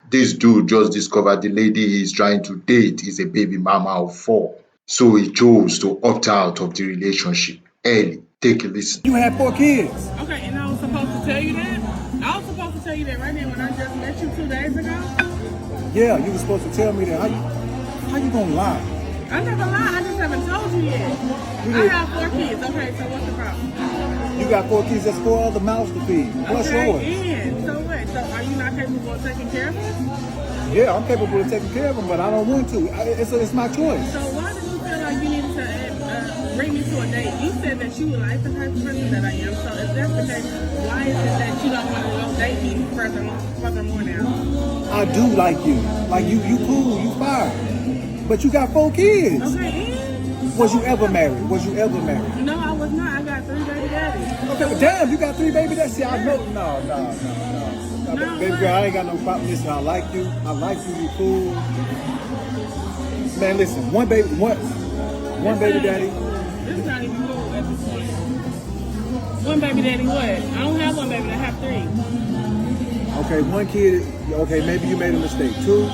This dude just discovered the lady he's trying to date is a baby mama of four. So he chose to opt out of the relationship early. Take a listen. You had 4 kids. Okay, and I was supposed to tell you that? I was supposed to tell you that right now when I just met you 2 days ago? Yeah, you were supposed to tell me that. How you gonna lie? I'm not gonna lie, I just haven't told you yet. I have 4 kids. Okay, so what's the problem? You got 4 kids, that's 4 other mouths to feed. Plus Okay, yours. and so what? So are you not capable of taking care of us? Yeah, I'm capable of taking care of them, but I don't want to. It's my choice. So why did you feel like you needed to bring me to a date? You said that you would like the type of person that I am. So if that's the case, why is it that you don't want to go date me furthermore now? I do like you. Like you cool, you fine. But you got 4 kids. Okay, and? Was you ever married? Was you ever married? No, I was not. I got 3 baby daddies. Okay, but damn, you got 3 baby daddies. See, I know. No. Baby girl, I ain't got no problem. Listen, I like you. You cool. Man, listen, one baby daddy. This is not even cool at this point. One baby daddy what? I don't have one baby, I have 3. Okay, 1 kid. Okay, maybe you made a mistake. 2.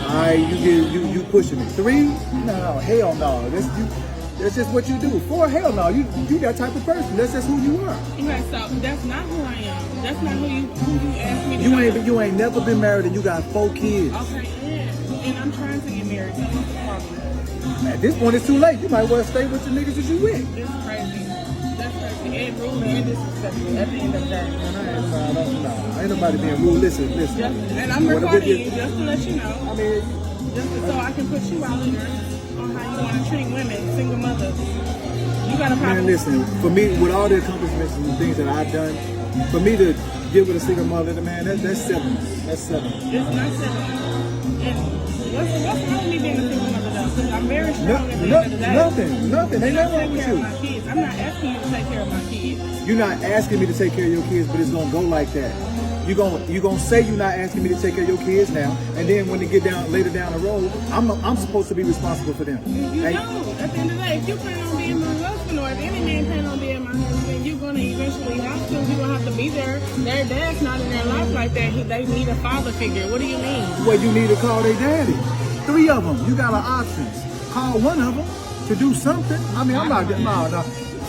Alright, you pushing it. 3? No, hell no. That's just what you do. 4, hell no. You that type of person. That's just who you are. Okay, so that's not who I am. That's not who you asked me to be. You ain't never been married and you got 4 kids. Okay, yeah. And I'm trying to get married. That's the problem. At this point, it's too late. You might well stay with the niggas that you with. It's crazy. That's crazy. And rude and disrespectful at the end of the day. No, ain't nobody being rude. Listen. And I'm recording you just to let you know. I mean, just so I can put you out there on how you want to treat women, single mothers. You got a problem. Man, listen, for me, with all the accomplishments and the things that I've done, for me to get with a single mother, man, that's 7. That's 7. It's not 7. And what's wrong with me being a single mother though? Because I'm very strong at the end of the day. Nothing. Ain't nothing wrong with you. My kids. I'm not asking you to take care of my kids. You're not asking me to take care of your kids, but it's gonna go like that. You gonna say you're not asking me to take care of your kids now, and then when they get later down the road, I'm supposed to be responsible for them. You know, at the end of the day, if you plan on being my husband, or if any man plan on being my husband, you're gonna eventually have to. You're gonna have to be there. Their dad's not in their life like that. They need a father figure. What do you mean? Well, you need to call their daddy. 3 of them. You got options. Call one of them to do something. I mean, I'm not. No.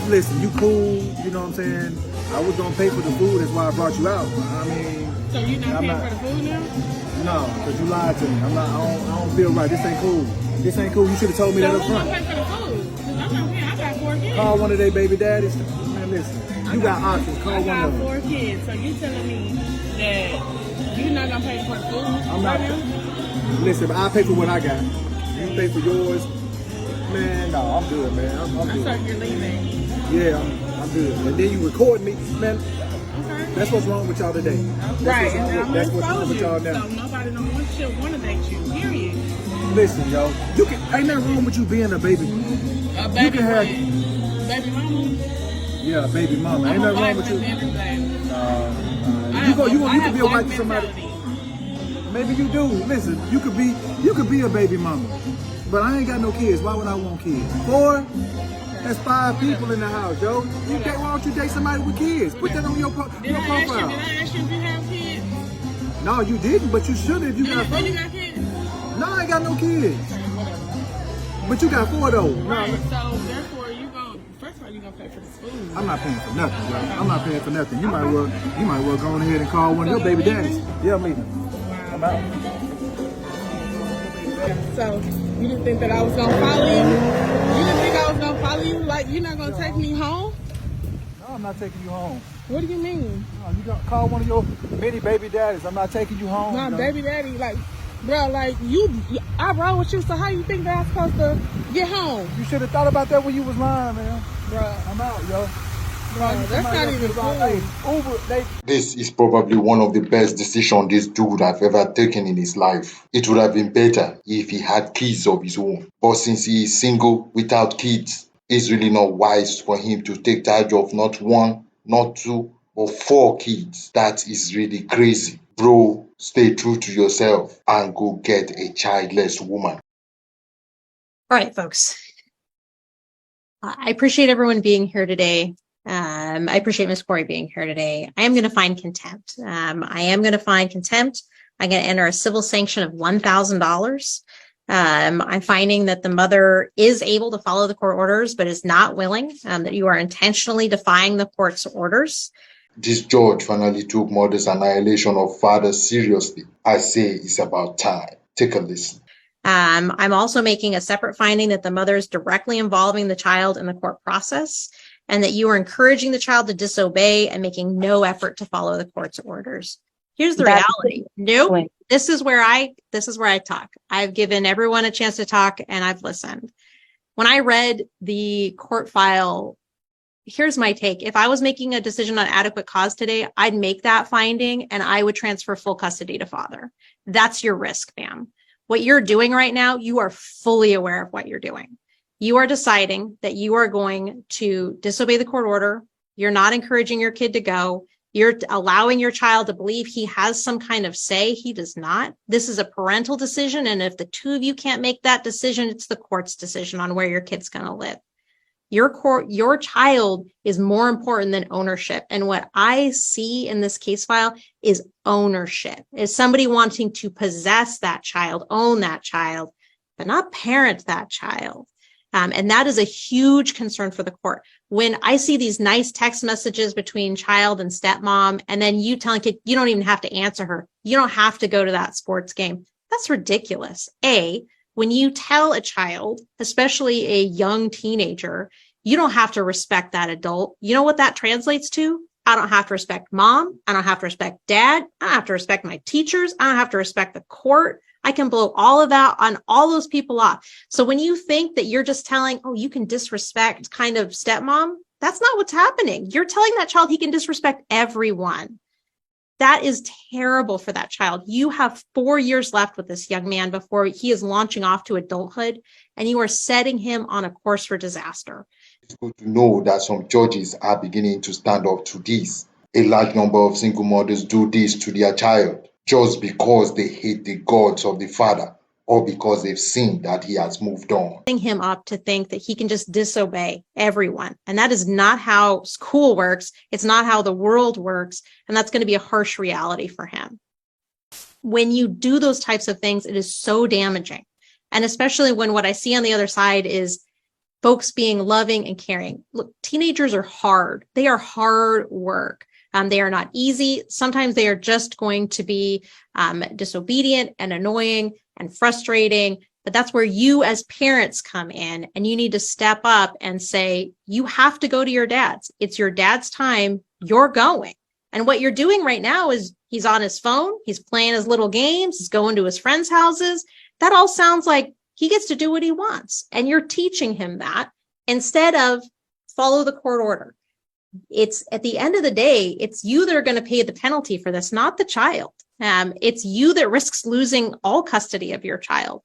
Listen, you cool. You know what I'm saying? I was gonna pay for the food, that's why I brought you out. I mean, so you're not paying for the food now? No, because you lied to me. I don't feel right. This ain't cool. You should have told me that up front. So who's gonna pay for the food? Because I'm not paying. I got 4 kids. Call one of their baby daddies. Man, listen, you got options. Call one of them. I got 4 kids, so you telling me that you're not gonna pay for the food? I'm not. Listen, I pay for what I got. You pay for yours. Man, no, I'm good, man. I'm good. So you're leaving. Yeah, I'm good. And then you record me, man. Okay. That's what's wrong with y'all today. Right. That's what's wrong with y'all now. So nobody don't want to date you. Period. Listen, yo, ain't nothing wrong with you being a baby. A baby. You can have baby mama. Yeah, baby mama. Ain't nothing wrong with you. You can be a wife to somebody. Maybe you do. Listen, you could be a baby mama. But I ain't got no kids. Why would I want kids? 4? That's 5 people in the house, yo. Why don't you date somebody with kids? Put that on your profile. Did I ask you if you have kids? No, you didn't, but you should if you got 4. You got kids? No, I ain't got no kids. But you got 4 though. Right, so therefore first of all, you gonna pay for this food. I'm not paying for nothing, bro. I'm not paying for nothing. You might well go on ahead and call one of your baby daddies. Yeah, I'm leaving. I'm out. So you didn't think that I was gonna follow you? You didn't think I was gonna follow you? Like you're not gonna take me home? No, I'm not taking you home. What do you mean? No, you gotta call one of your many baby daddies. I'm not taking you home. My baby daddy, like, bro, like I rode with you. So how you think that I'm supposed to get home? You should have thought about that when you was lying, man. Bro, I'm out, yo. That's not even cool. This is probably one of the best decisions this dude have ever taken in his life. It would have been better if he had kids of his own. But since he is single without kids, it's really not wise for him to take charge of not 1, not 2, but 4 kids. That is really crazy. Bro, stay true to yourself and go get a childless woman. All right, folks. I appreciate everyone being here today. I appreciate Miss Corey being here today. I am going to find contempt. I am going to find contempt I'm going to enter a civil sanction of $1,000. I'm finding that the mother is able to follow the court orders, but is not willing, that you are intentionally defying the court's orders. This judge finally took mother's annihilation of father seriously. I say it's about time. Take a listen. I'm also making a separate finding that the mother is directly involving the child in the court process, and that you are encouraging the child to disobey and making no effort to follow the court's orders. Here's the reality. Nope. This is where I talk. I've given everyone a chance to talk, and I've listened. When I read the court file, here's my take. If I was making a decision on adequate cause today, I'd make that finding and I would transfer full custody to father. That's your risk, ma'am. What you're doing right now, you are fully aware of what you're doing. You are deciding that you are going to disobey the court order. You're not encouraging your kid to go. You're allowing your child to believe he has some kind of say. He does not. This is a parental decision. And if the two of you can't make that decision, it's the court's decision on where your kid's going to live. Your child is more important than ownership. And what I see in this case file is ownership, is somebody wanting to possess that child, own that child, but not parent that child. And that is a huge concern for the court. When I see these nice text messages between child and stepmom, and then you telling kid, you don't even have to answer her. You don't have to go to that sports game. That's ridiculous. When you tell a child, especially a young teenager, you don't have to respect that adult. You know what that translates to? I don't have to respect mom. I don't have to respect dad. I don't have to respect my teachers. I don't have to respect the court. I can blow all of that on all those people off. So when you think that you're just telling, oh, you can disrespect kind of stepmom, that's not what's happening. You're telling that child he can disrespect everyone. That is terrible for that child. You have 4 years left with this young man before he is launching off to adulthood, and you are setting him on a course for disaster. It's good to know that some churches are beginning to stand up to this. A large number of single mothers do this to their child just because they hate the gods of the father or because they've seen that he has moved on. Setting him up to think that he can just disobey everyone. And that is not how school works. It's not how the world works. And that's going to be a harsh reality for him. When you do those types of things, it is so damaging. And especially when what I see on the other side is folks being loving and caring. Look, teenagers are hard. They are hard work. They are not easy. Sometimes they are just going to be disobedient and annoying and frustrating. But that's where you as parents come in, and you need to step up and say, you have to go to your dad's. It's your dad's time. You're going. And what you're doing right now is he's on his phone. He's playing his little games. He's going to his friends' houses. That all sounds like he gets to do what he wants. And you're teaching him that instead of follow the court order. It's at the end of the day, it's you that are going to pay the penalty for this, not the child. It's you that risks losing all custody of your child.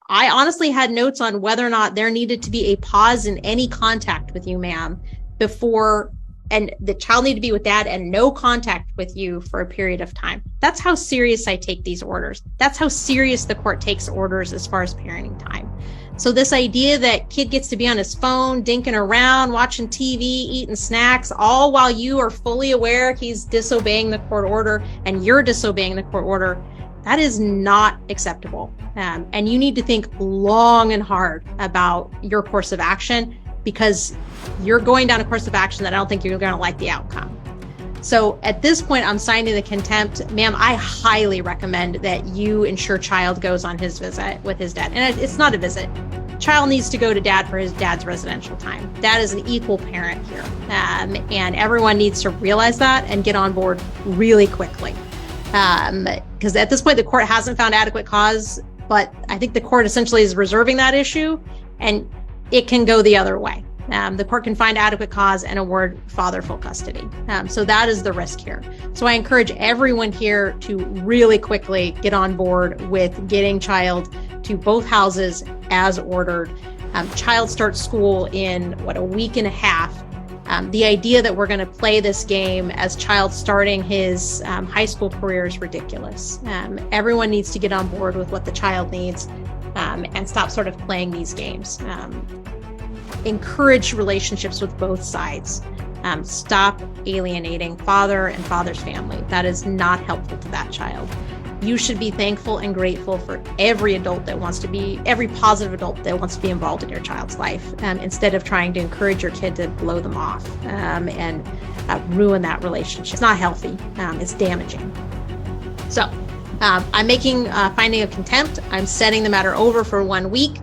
I honestly had notes on whether or not there needed to be a pause in any contact with you, ma'am, before, and the child needed to be with dad and no contact with you for a period of time. That's how serious I take these orders. That's how serious the court takes orders as far as parenting time. So this idea that kid gets to be on his phone, dinking around, watching TV, eating snacks, all while you are fully aware he's disobeying the court order and you're disobeying the court order, that is not acceptable. And you need to think long and hard about your course of action, because you're going down a course of action that I don't think you're going to like the outcome. So at this point, I'm signing the contempt. Ma'am, I highly recommend that you ensure child goes on his visit with his dad. And it's not a visit. Child needs to go to dad for his dad's residential time. Dad is an equal parent here. And everyone needs to realize that and get on board really quickly. Because at this point, the court hasn't found adequate cause, but I think the court essentially is reserving that issue, and it can go the other way. The court can find adequate cause and award father full custody. So that is the risk here. So I encourage everyone here to really quickly get on board with getting child to both houses as ordered. Child starts school in a week and a half. The idea that we're going to play this game as child starting his high school career is ridiculous. Everyone needs to get on board with what the child needs and stop sort of playing these games. Encourage relationships with both sides. Stop alienating father and father's family. That is not helpful to that child. You should be thankful and grateful for every adult that wants to be, every positive adult that wants to be involved in your child's life, instead of trying to encourage your kid to blow them off and ruin that relationship. It's not healthy. It's damaging. So I'm making finding of contempt. I'm setting the matter over for 1 week.